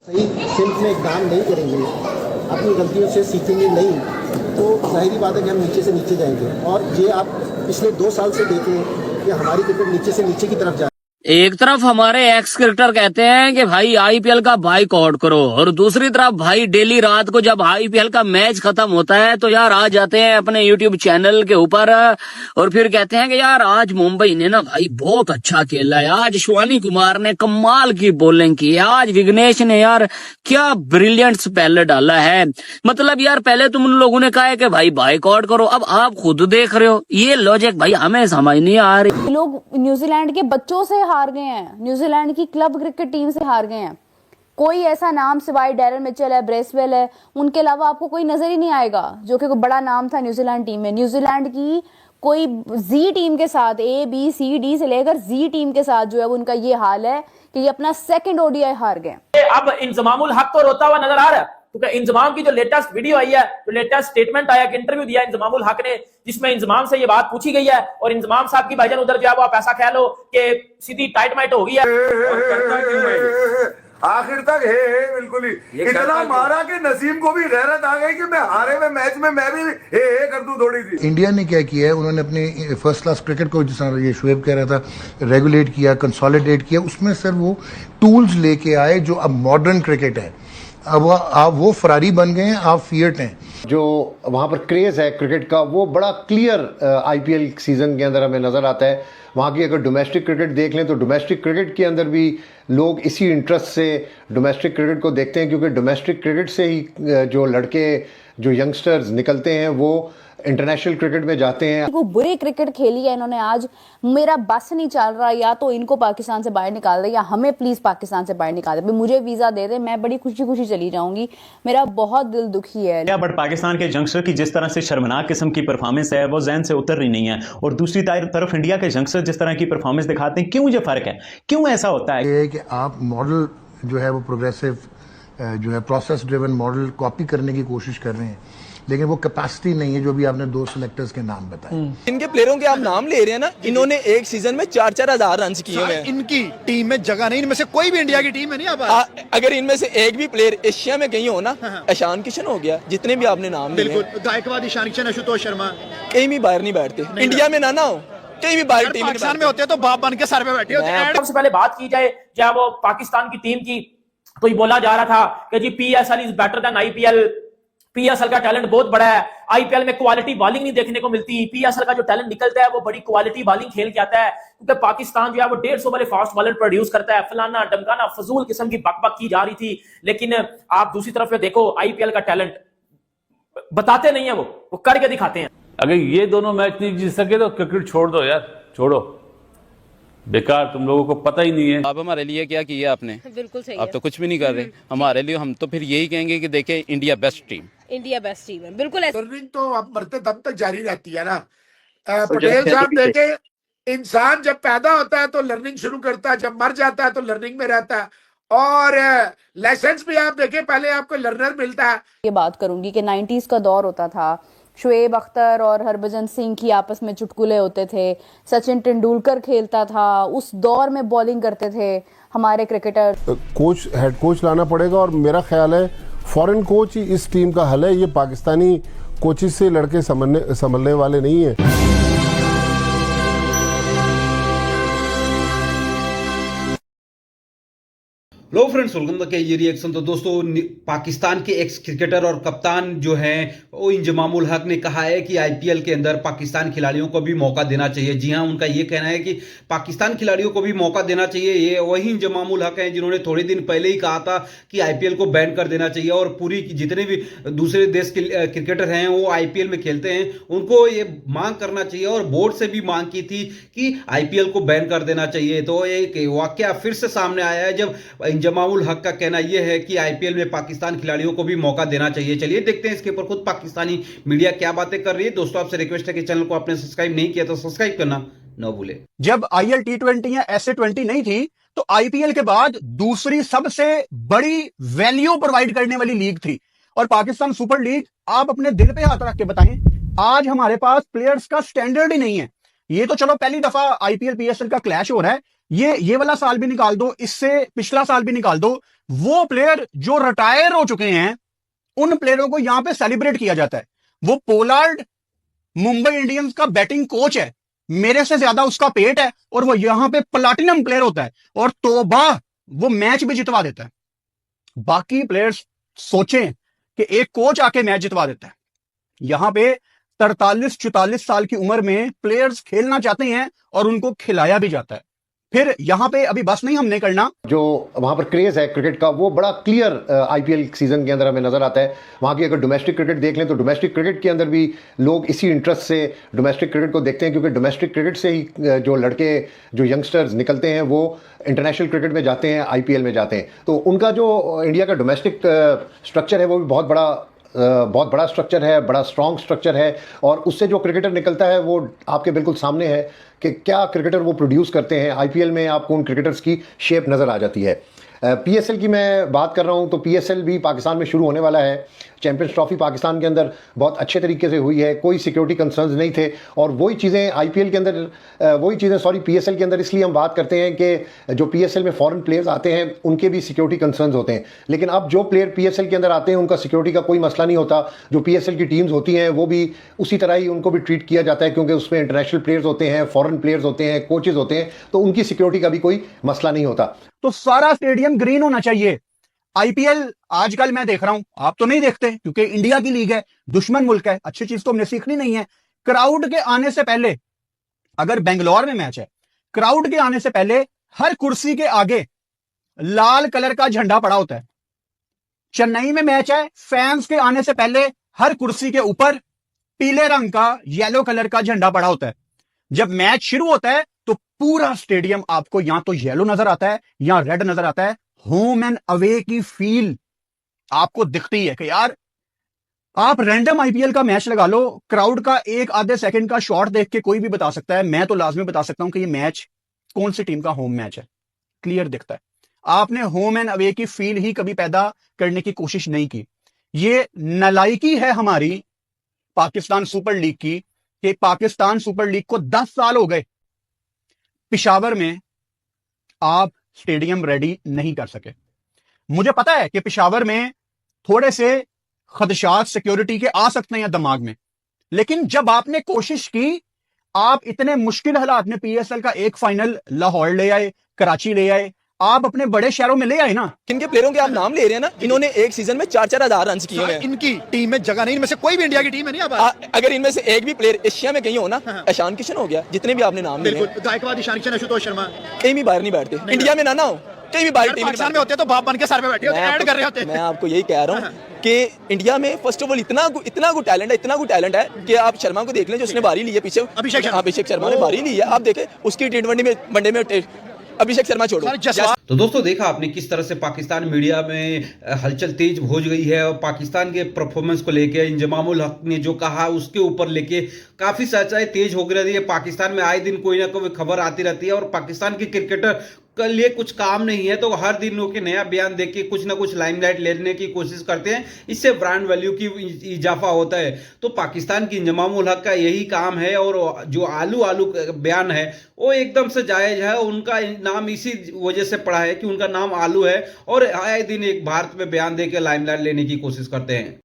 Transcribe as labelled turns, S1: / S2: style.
S1: सही फील्ड में काम नहीं करेंगे, अपनी गलतियों से सीखेंगे नहीं, तो जाहिर बात है कि हम नीचे से नीचे जाएंगे। और ये आप पिछले 2 साल से देखें कि हमारी क्रिकेट नीचे से नीचे की तरफ जा।
S2: एक तरफ हमारे एक्स क्रिकेटर कहते हैं कि भाई आईपीएल का बाइकआउट करो, और दूसरी तरफ भाई डेली रात को जब आईपीएल का मैच खत्म होता है तो यार आ जाते हैं अपने यूट्यूब चैनल के ऊपर और फिर कहते हैं कि यार आज मुंबई ने ना भाई बहुत अच्छा खेला है, आज शिवानी कुमार ने कमाल की बॉलिंग की है, आज विघ्नेश ने यार क्या ब्रिलियंट स्पेल डाला है। मतलब यार पहले तुम उन लोगों ने कहा है कि भाई बाइकआउट करो, अब आप खुद देख रहे हो ये लॉजिक भाई हमें समझ नहीं आ रही।
S3: लोग न्यूजीलैंड के बच्चों से हार गए हैं, न्यूजीलैंड की क्लब क्रिकेट टीम से हार गए हैं। कोई ऐसा नाम सिवाय डैरन मिचेल है, ब्रेसवेल है, उनके अलावा आपको कोई नजर ही नहीं आएगा जो कि कोई बड़ा नाम था न्यूजीलैंड टीम में। न्यूजीलैंड की कोई जी टीम के साथ, ए बी सी डी से लेकर जी टीम के साथ जो है वो उनका ये हाल है कि ये अपना सेकंड ओडीआई हार गए।
S4: अब इंजमामुल हक तो रोता हुआ नजर आ रहा है, क्योंकि इंजमाम की जो लेटेस्ट वीडियो आई है, जो लेटेस्ट स्टेटमेंट आया, कि इंटरव्यू दिया इंजमामुल हक ने, जिसमें इंजमाम से ये बात पूछी गई है और इंजमाम साहब की भाईजान उधर जो है वो आप ऐसा कह लो कि सीधी टाइट माइट हो गई है।
S5: आखिर तक है बिल्कुल ही इतना मारा कि नसीम को भी गैरत आ गई कि मैं हारे हुए मैच में मैं भी हे कर दूं थोड़ी सी।
S6: इंडिया ने क्या किया है, उन्होंने अपनी फर्स्ट क्लास क्रिकेट को, जिस तरह ये शुएब कह रहा था, रेगुलेट किया, कंसोलिडेट किया। उसमें सर वो टूल्स लेके आए जो अब मॉडर्न क्रिकेट है। अब आप वो फरारी बन गए हैं, आप फियट हैं।
S7: जो वहाँ पर क्रेज है क्रिकेट का वो बड़ा क्लियर आईपीएल सीजन के अंदर हमें नजर आता है। वहाँ की अगर डोमेस्टिक क्रिकेट देख लें तो डोमेस्टिक क्रिकेट के अंदर भी लोग इसी इंटरेस्ट से डोमेस्टिक क्रिकेट को देखते हैं, क्योंकि डोमेस्टिक क्रिकेट से ही जो लड़के, जो यंगस्टर्स निकलते हैं वो इंटरनेशनल क्रिकेट में जाते हैं।
S3: वो बुरी क्रिकेट खेली है इन्होंने, आज मेरा बस नहीं चल रहा, या तो इनको पाकिस्तान से बाहर निकाल दे या हमें प्लीज पाकिस्तान से बाहर निकाल दे, मुझे वीजा दे दे, मैं बड़ी खुशी खुशी चली जाऊंगी, मेरा बहुत दिल दुखी है।
S8: बट पाकिस्तान के यंगस्टर की जिस तरह से शर्मनाक किस्म की परफॉर्मेंस है वो जहन से उतर रही नहीं है, और दूसरी तरफ इंडिया के यंगस्टर जिस तरह की परफॉर्मेंस दिखाते हैं, क्यों ये फर्क है, क्यों ऐसा होता है?
S6: ये कि आप मॉडल जो है वो प्रोग्रेसिव जो है प्रोसेस ड्रिवन मॉडल कॉपी करने की कोशिश कर रहे हैं, लेकिन वो कैपेसिटी नहीं है जो भी आपने 2 सिलेक्टर्स के नाम बताए।
S9: इनके प्लेयरों के आप नाम ले रहे हैं ना, इन्होंने एक सीजन में 4-4 हजार रन किए हुए हैं।
S10: इनकी टीम में जगह नहीं, इनमें से कोई भी इंडिया की टीम में नहीं आ पा।
S9: अगर इनमें से एक भी प्लेयर एशिया में कहीं हो ना, ईशान किशन हो गया, जितने भी आपने नाम लिए,
S10: बिल्कुल गायकवाड, ईशान किशन, आशुतोष शर्मा,
S9: कहीं भी बाहर नहीं बैठते। इंडिया में ना हो, कहीं भी बाहर टीम
S10: पाकिस्तान में होते हैं तो बाप बन के सर पे बैठे होते हैं।
S4: सबसे पहले बात की जाए जब वो पाकिस्तान की टीम की, तो ये बोला जा रहा था कि जी PSL is better than IPL, PSL का टैलेंट बहुत बड़ा है, आईपीएल में क्वालिटी बॉलिंग नहीं देखने को मिलती, पीएसएल का जो टैलेंट निकलता है वो बड़ी क्वालिटी बॉलिंग खेल के आता है, क्योंकि पाकिस्तान जो है वो 150 वाले फास्ट बॉलर प्रोड्यूस करता है, फलाना डमकाना फजूल किस्म की बकबक की जा रही थी। लेकिन आप दूसरी तरफ देखो आईपीएल का टैलेंट बताते नहीं है, वो करके दिखाते हैं।
S11: अगर ये दोनों मैच नहीं जीत सके तो क्रिकेट छोड़ दो यार, छोड़ो, बेकार, तुम लोगों को पता ही नहीं है।
S12: अब हमारे लिए क्या किया आपने? बिल्कुल सही,
S13: आप
S12: तो कुछ भी नहीं कर रहे हमारे लिए। हम तो फिर यही कहेंगे कि देखें India best team,
S13: India best team है, बिल्कुल।
S5: लर्निंग तो अब मरते दम तक जारी रहती है ना। पटेल साहब देखे, इंसान जब पैदा होता है तो लर्निंग शुरू करता है, जब मर जाता है तो लर्निंग में रहता है, और लाइसेंस भी आप देखें पहले आपको लर्नर मिलता है।
S3: ये बात करूंगी कि 90s का दौर होता था, शुएब अख्तर और हरभजन सिंह की आपस में चुटकुले होते थे, सचिन तेंदुलकर खेलता था, उस दौर में बॉलिंग करते थे हमारे क्रिकेटर।
S14: कोच, हेड कोच लाना पड़ेगा, और मेरा ख्याल है फॉरेन कोच ही इस टीम का हल है। ये पाकिस्तानी कोचिज से लड़के संभलने वाले नहीं है।
S15: लो फ्रेंड्स, वेलकम के ये रिएक्शन। तो दोस्तों, पाकिस्तान के एक्स क्रिकेटर और कप्तान जो हैं वो इंजमामुल हक ने कहा है कि आईपीएल के अंदर पाकिस्तान खिलाड़ियों को भी मौका देना चाहिए। जी हां, उनका ये कहना है कि पाकिस्तान खिलाड़ियों को भी मौका देना चाहिए। ये वही इंजमामुल हक हैं जिन्होंने थोड़े दिन पहले ही कहा था कि आईपीएल को बैन कर देना चाहिए, और पूरी जितने भी दूसरे देश के क्रिकेटर हैं वो आईपीएल में खेलते हैं, उनको ये मांग करना चाहिए, और बोर्ड से भी मांग की थी कि आईपीएल को बैन कर देना चाहिए। तो एक वाकया फिर से सामने आया है जब इंजमामुल हक का कहना यह है कि आईपीएल में पाकिस्तान खिलाड़ियों को भी मौका देना चाहिए। चलिए देखते हैं इसके ऊपर खुद पाकिस्तानी मीडिया क्या बातें कर रही है। दोस्तों, आपसे रिक्वेस्ट है कि चैनल को आपने सब्सक्राइब नहीं किया तो सब्सक्राइब करना न भूले।
S10: जब आईएल T20 या SA20 नहीं थी तो आईपीएल के बाद दूसरी सबसे बड़ी वैल्यू प्रोवाइड करने वाली लीग थी, और पाकिस्तान सुपर लीग, आप अपने दिल पे हाथ रख के बताएं, आज हमारे पास प्लेयर्स का स्टैंडर्ड ही नहीं है। ये तो चलो पहली दफा आईपीएल पीएसएल का क्लैश हो रहा है, ये वाला साल भी निकाल दो, इससे पिछला साल भी निकाल दो, वो प्लेयर जो रिटायर हो चुके हैं उन प्लेयरों को यहां पे सेलिब्रेट किया जाता है। वो पोलार्ड मुंबई इंडियंस का बैटिंग कोच है, मेरे से ज्यादा उसका पेट है, और वो यहां पे प्लाटिनम प्लेयर होता है, और तोबा वो मैच भी जितवा देता है। बाकी प्लेयर्स सोचें कि एक कोच आके मैच जितवा देता है। यहां पे 43-44 साल की उम्र में प्लेयर्स खेलना चाहते हैं और उनको खिलाया भी जाता है। फिर यहां पे अभी बस नहीं हमने करना,
S7: जो वहां पर क्रेज है क्रिकेट का वो बड़ा क्लियर आईपीएल सीजन के अंदर हमें नजर आता है। वहां की अगर डोमेस्टिक क्रिकेट देख लें तो डोमेस्टिक क्रिकेट के अंदर भी लोग इसी इंटरेस्ट से डोमेस्टिक क्रिकेट को देखते हैं, क्योंकि डोमेस्टिक क्रिकेट से ही जो लड़के जो यंगस्टर्स निकलते हैं वो इंटरनेशनल क्रिकेट में जाते हैं, आईपीएल में जाते हैं। तो उनका जो इंडिया का डोमेस्टिक स्ट्रक्चर है वो भी बहुत बड़ा स्ट्रक्चर है, बड़ा स्ट्रॉन्ग स्ट्रक्चर है, और उससे जो क्रिकेटर निकलता है वो आपके बिल्कुल सामने है कि क्या क्रिकेटर वो प्रोड्यूस करते हैं। आईपीएल में आपको उन क्रिकेटर्स की शेप नज़र आ जाती है। पीएसएल की मैं बात कर रहा हूं तो पीएसएल भी पाकिस्तान में शुरू होने वाला है। चैंपियंस ट्रॉफी पाकिस्तान के अंदर बहुत अच्छे तरीके से हुई है, कोई सिक्योरिटी कंसर्न्स नहीं थे, और वही चीज़ें आईपीएल के अंदर पीएसएल के अंदर इसलिए हम बात करते हैं कि जो पीएसएल में फॉरेन प्लेयर्स आते हैं उनके भी सिक्योरिटी कंसर्न्स होते हैं, लेकिन अब जो प्लेयर पीएसएल के अंदर आते हैं उनका सिक्योरिटी का कोई मसला नहीं होता। जो पीएसएल की टीम्स होती हैं वो भी उसी तरह ही उनको भी ट्रीट किया जाता है, क्योंकि उसमें इंटरनेशनल प्लेयर्स होते हैं, फॉरेन प्लेयर्स होते हैं, कोचेज होते हैं, तो उनकी सिक्योरिटी का भी कोई मसला नहीं होता।
S10: तो सारा स्टेडियम ग्रीन होना चाहिए। आईपीएल आजकल मैं देख रहा हूं, आप तो नहीं देखते क्योंकि इंडिया की लीग है, दुश्मन मुल्क है, अच्छी चीज तो हमने सीखनी नहीं है। क्राउड के आने से पहले, अगर बेंगलोर में मैच है, क्राउड के आने से पहले हर कुर्सी के आगे लाल कलर का झंडा पड़ा होता है। चेन्नई में मैच है, फैंस के आने से पहले हर कुर्सी के ऊपर पीले रंग का येलो कलर का झंडा पड़ा होता है। जब मैच शुरू होता है तो पूरा स्टेडियम आपको यहां तो येलो नजर आता है, यहां रेड नजर आता है। होम एंड अवे की फील आपको दिखती है कि यार आप रैंडम आईपीएल का मैच लगा लो, क्राउड का एक आधे सेकंड का शॉट देख के कोई भी बता सकता है, मैं तो लाजमी बता सकता हूं कि ये मैच कौन सी टीम का होम मैच है, क्लियर दिखता है। आपने होम एंड अवे की फील ही कभी पैदा करने की कोशिश नहीं की। ये नालायकी है हमारी पाकिस्तान सुपर लीग की कि पाकिस्तान सुपर लीग को 10 साल हो गए, पिशावर में आप स्टेडियम रेडी नहीं कर सके। मुझे पता है कि पिशावर में थोड़े से खदशात सिक्योरिटी के आ सकते हैं दिमाग में, लेकिन जब आपने कोशिश की, आप इतने मुश्किल हालात में पीएसएल का एक फाइनल लाहौर ले आए, कराची ले आए, आप अपने बड़े शहरों में ले आए ना।
S9: किनके प्लेयरों के आप नाम ले रहे हैं ना, इन्होंने एक सीजन में 4-4 हजार रन किए हैं।
S10: इनकी टीम में जगह नहीं, इनमें से कोई भी इंडिया की टीम में नहीं।
S9: अगर इनमें से एक भी प्लेयर एशिया में कहीं हो ना, ईशान किशन हो गया, जितने भी आपने नाम लिए,
S10: गायकवाड, ईशान किशन, आशुतोष शर्मा,
S9: कहीं भी बाहर नहीं बैठते। इंडिया में ना हो, कहीं भी बाहर टीम
S10: में होते तो बाप बन के सर पे बैठे होते, ऐड कर रहे होते।
S9: मैं आपको यही कह रहा हूँ कि इंडिया में फर्स्ट ऑफ ऑल इतना गुड टैलेंट है कि आप शर्मा को देख लें, जो उसने बारी ली है पीछे, अभिषेक शर्मा ने बारी ली है। आप देखें उसकी टी20 में वनडे में अभिषेक शर्मा छोड़ो।
S15: तो दोस्तों देखा आपने किस तरह से पाकिस्तान मीडिया में हलचल तेज हो गई है, और पाकिस्तान के परफॉर्मेंस को लेके इंजमामुल हक ने जो कहा उसके ऊपर लेके काफी चर्चाएं तेज हो रही है। पाकिस्तान में आए दिन कोई ना कोई खबर आती रहती है, और पाकिस्तान के क्रिकेटर के लिए कुछ काम नहीं है तो हर दिन लोग के नया बयान देख के कुछ ना कुछ लाइमलाइट लेने की कोशिश करते हैं, इससे ब्रांड वैल्यू की इजाफा होता है। तो पाकिस्तान की इंजमामुल हक का यही काम है, और जो आलू बयान है वो एकदम से जायज है। उनका नाम इसी वजह से पड़ा है कि उनका नाम आलू है, और आए दिन एक भारत में बयान देकर लाइमलाइट लेने की कोशिश करते हैं।